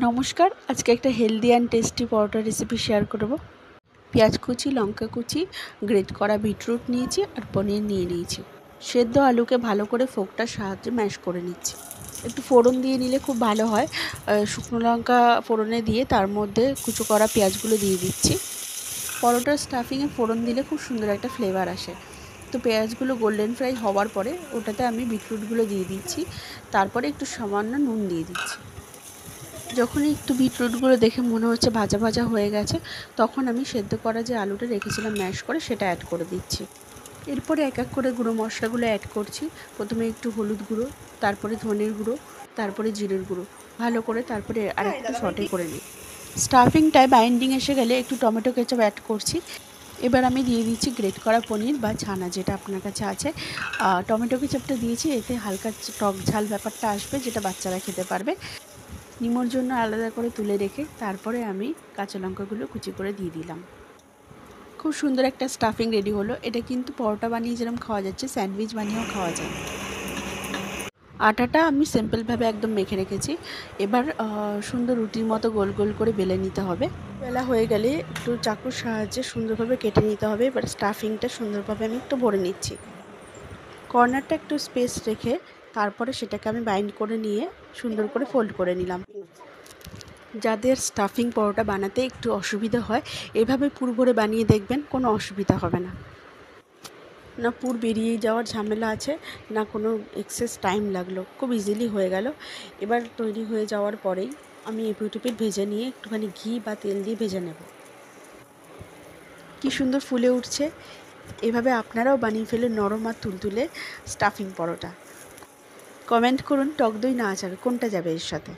নমস্কার, আজকে একটা healthy and tasty paratha recipe share করব। পেঁয়াজ কুচি, লঙ্কা কুচি, গ্রেট করা বিটরুট নিয়েছি আর পনির নিয়ে নিয়েছি। সেদ্ধ আলুকে ভালো করে ফোকটার সাহায্যে ম্যাশ করে নিচ্ছি। একটু ফোড়ন দিয়ে নিলে খুব ভালো হয়। শুকনো লঙ্কা ফোড়নে দিয়ে তার মধ্যে কুচো করা পেঁয়াজগুলো দিয়ে দিচ্ছি। পরোটার স্টাফিংয়ে ফোড়ন দিলে খুব সুন্দর একটা ফ্লেভার আসে। তো পেঁয়াজগুলো গোল্ডেন ফ্রাই হওয়ার পরে ওটাতে আমি বিটরুটগুলো দিয়ে দিচ্ছি। তারপরে একটু সামান্য নুন দিয়ে দিচ্ছি। যখনই একটু বিটরুটগুলো দেখে মনে হচ্ছে ভাজা ভাজা হয়ে গেছে, তখন আমি সেদ্ধ করা যে আলুটা রেখেছিলাম ম্যাশ করে সেটা অ্যাড করে দিচ্ছি। এরপরে এক এক করে গুঁড়ো মশলাগুলো অ্যাড করছি। প্রথমে একটু হলুদ গুঁড়ো, তারপরে ধনের গুঁড়ো, তারপরে জিরের গুঁড়ো, ভালো করে তারপরে আরেকটু সটে করে নিই। স্টাফিংটায় বাইন্ডিং এসে গেলে একটু টমেটো কেচাপ অ্যাড করছি। এবার আমি দিয়ে দিচ্ছি গ্রেট করা পনির বা ছানা, যেটা আপনার কাছে আছে। টমেটো কেচাপটা দিয়েছি, এতে হালকা টক ঝাল ব্যাপারটা আসবে, যেটা বাচ্চারা খেতে পারবে। নিমোর জন্য আলাদা করে তুলে রেখে তারপরে আমি কাঁচা লঙ্কাগুলো কুচি করে দিয়ে দিলাম। খুব সুন্দর একটা স্টাফিং রেডি হলো। এটা কিন্তু পরোটা বানিয়ে যেরকম খাওয়া যাচ্ছে, স্যান্ডউইচ বানিয়েও খাওয়া যায়। আটাটা আমি সিম্পলভাবে একদম মেখে রেখেছি। এবার সুন্দর রুটির মতো গোল গোল করে বেলে নিতে হবে। বেলা হয়ে গেলে একটু চাকুর সাহায্যে সুন্দরভাবে কেটে নিতে হবে। এবার স্টাফিংটা সুন্দরভাবে আমি একটু ভরে নিচ্ছি। কর্নারটা একটু স্পেস রেখে তারপরে সেটাকে আমি বাইন্ড করে নিয়ে সুন্দর করে ফোল্ড করে নিলাম। যাদের স্টাফিং পরোটা বানাতে একটু অসুবিধা হয়, এভাবে পুর ভরে বানিয়ে দেখবেন, কোনো অসুবিধা হবে না। না পুর বেরিয়ে যাওয়ার ঝামেলা আছে, না কোনো এক্সেস টাইম লাগলো, খুব ইজিলি হয়ে গেল। এবার তৈরি হয়ে যাওয়ার পরেই আমি এপিঠ ওপিঠ ভেজে নিয়ে একটুখানি ঘি বা তেল দিয়ে ভেজে নেব। কি সুন্দর ফুলে উঠছে। এভাবে আপনারাও বানিয়ে ফেলে নরম আর তুলতুলে স্টাফিং পরোটা। কমেন্ট করুন টক দই না আচার কোনটা যাবে এর সাথে।